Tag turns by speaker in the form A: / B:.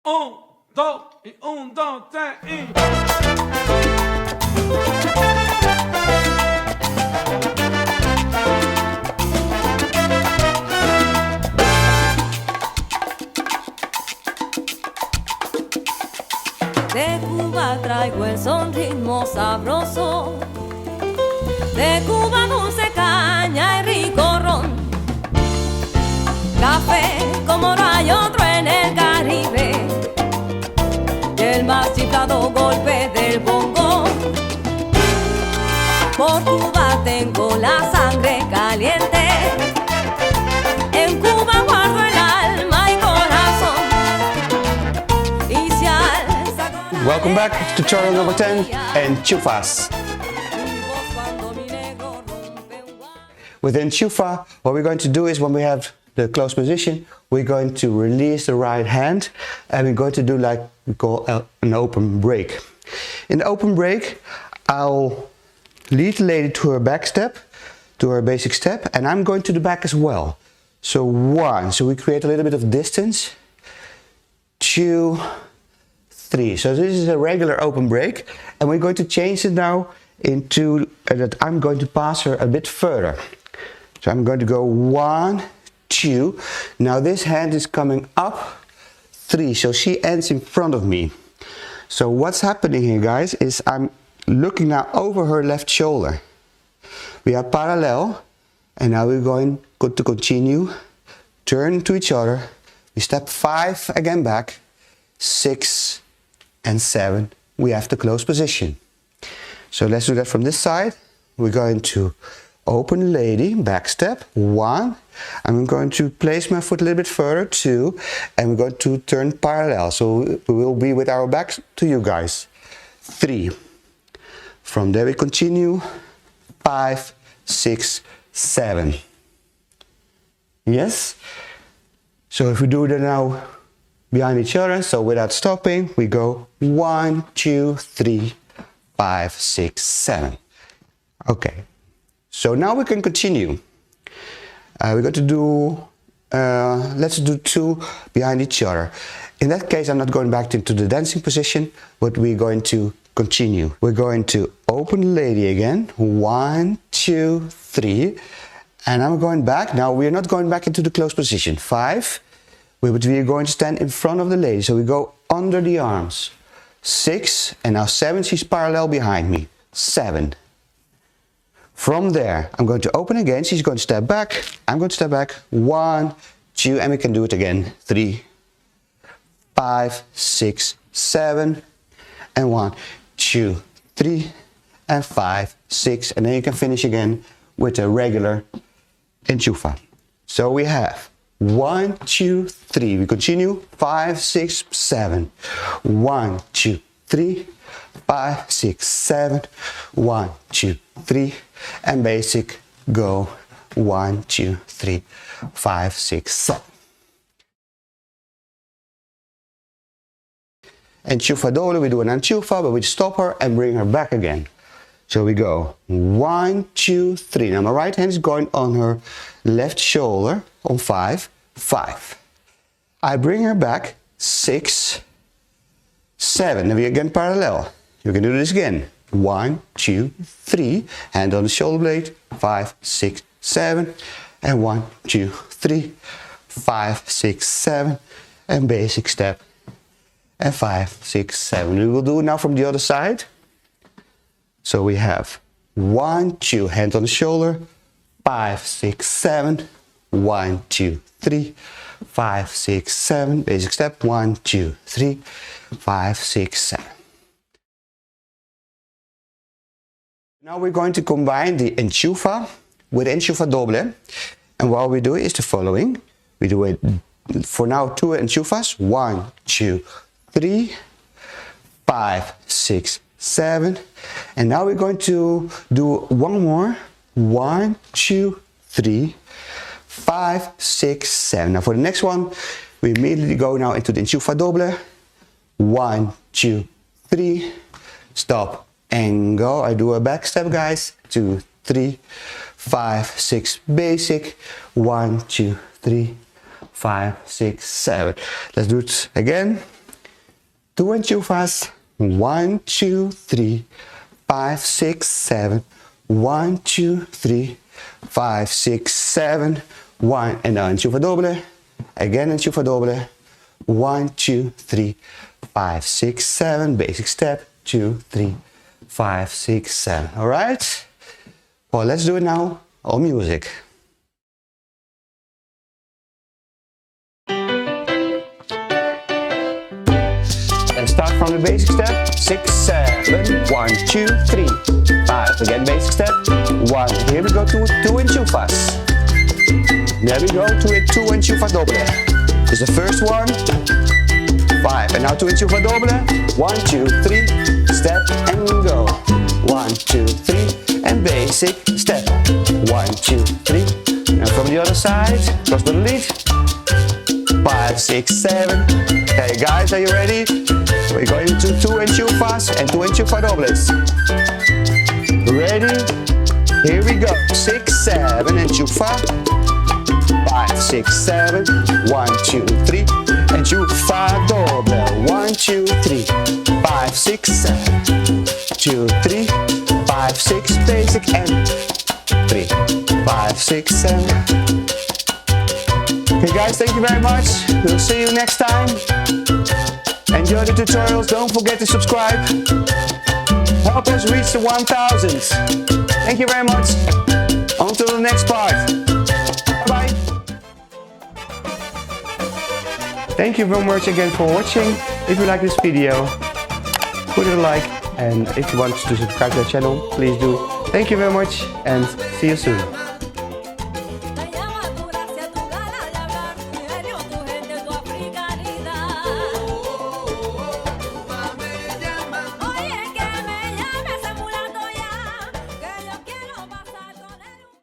A: Un, dos, y un, dos, tres, y...
B: De Cuba traigo el son ritmo sabroso, de Cuba dulce caña y rico ron, café como no hay otro en el Caribe, y el más chiflado golpe del bongo. Por Cuba tengo la sangre caliente, en Cuba guardo el alma y corazón, y si alza con
C: Welcome back to tutorial number 10, Enchufas. With Enchufa, what we're going to do is when we have the closed position, we're going to release the right hand and we're going to do like we call an open break. In the open break, I'll lead the lady to her back step, to her basic step, and I'm going to the back as well. So 1, so we create a little bit of distance, 2, 3. So this is a regular open break, and we're going to change it now into that I'm going to pass her a bit further. So I'm going to go 1, 2. Now this hand is coming up, 3. So she ends in front of me. So what's happening here, guys, is I'm looking now over her left shoulder. We are parallel, and now we're going to continue, turn to each other. We step 5 again back, 6 and 7. We have the close position. So let's do that from this side. We're going to open lady, back step, 1. I'm going to place my foot a little bit further, 2, and we're going to turn parallel. So we will be with our backs to you guys, 3. From there we continue, 5, 6, 7. Yes? So if we do that now behind each other, so without stopping, we go 1, 2, 3, 5, 6, 7. Okay. So now we can continue. We're going to do, let's do 2 behind each other. In that case, I'm not going back into the dancing position, but we're going to continue. We're going to open lady again, 1, 2, 3, and I'm going back. Now we're not going back into the closed position, 5, but we're going to stand in front of the lady. So we go under the arms, 6, and now 7, she's parallel behind me, 7. From there, I'm going to open again, she's going to step back, I'm going to step back, 1, 2, and we can do it again, 3, 5, 6, 7, and 1, 2, 3, and 5, 6, and then you can finish again with a regular enchufa. So we have 1, 2, 3, we continue, 5, 6, 7, 1, 2, 3, 5, 6, 7, 1, 2, 3, and basic go 1, 2, 3, 5, 6, 7. Enchufa doble, we do an enchufa, but we stop her and bring her back again. So we go 1, 2, 3. Now my right hand is going on her left shoulder on 5, 5. I bring her back 6, 7, and we again parallel. You can do this again. 1, 2, 3, hand on the shoulder blade, 5, 6, 7, and 1, 2, 3, 5, 6, 7, and basic step, and 5, 6, 7. We will do it now from the other side. So we have 1, 2, hand on the shoulder, 5, 6, 7, 1, 2, 3, 5, 6, 7, basic step, 1, 2, 3, 5, 6, 7. Now we're going to combine the enchufa with enchufa doble, and what we do is the following. We do it for now 2 enchufas, 1, 2, 3, 5, 6, 7, and now we're going to do one more, 1, 2, 3, 5, 6, 7. Now for the next one, we immediately go now into the enchufa doble, 1, 2, 3, stop, and go. I do a back step, guys, 2, 3, 5, 6, basic, 1, 2, 3, 5, 6, 7. Let's do it again. 2 enchufas. 1, 2, 3, 5, 6, 7. 1, 2, 3, 5, 6, 7. 1 and now enchufa doble. Again enchufa doble. 1, 2, 3, 5, 6, 7. Basic step. 2, 3, 5, 6, 7. All right. Well, let's do it now on music. And start from the basic step. 6, 7. 1, 2, 3, 5. Again, basic step. 1. Here we go to 2 enchufas. There we go to it. 2 enchufa doble. This is the first one. 5. And now 2 enchufa doble. 1, 2, 3. Step and go. 1, 2, 3. And basic step. 1, 2, 3. And from the other side, cross the lead. 5, 6, 7. Okay, guys, are you ready? We're going to 2 enchufas and 2 enchufa dobles. Ready? Here we go. 6, 7 enchufa. 5, 6, 7. 1, 2, 3. Enchufa doble. 1, 2, 3. 5, 6, 7. 2, 3. 5, 6. Basic and 3. 5, 6, 7. Okay guys, thank you very much. We'll see you next time. Enjoy the tutorials. Don't forget to subscribe. Help us reach the 1000. Thank you very much. On to the next part. Bye bye. Thank you very much again for watching. If you like this video, put it a like. And if you want to subscribe to the channel, please do. Thank you very much and see you soon.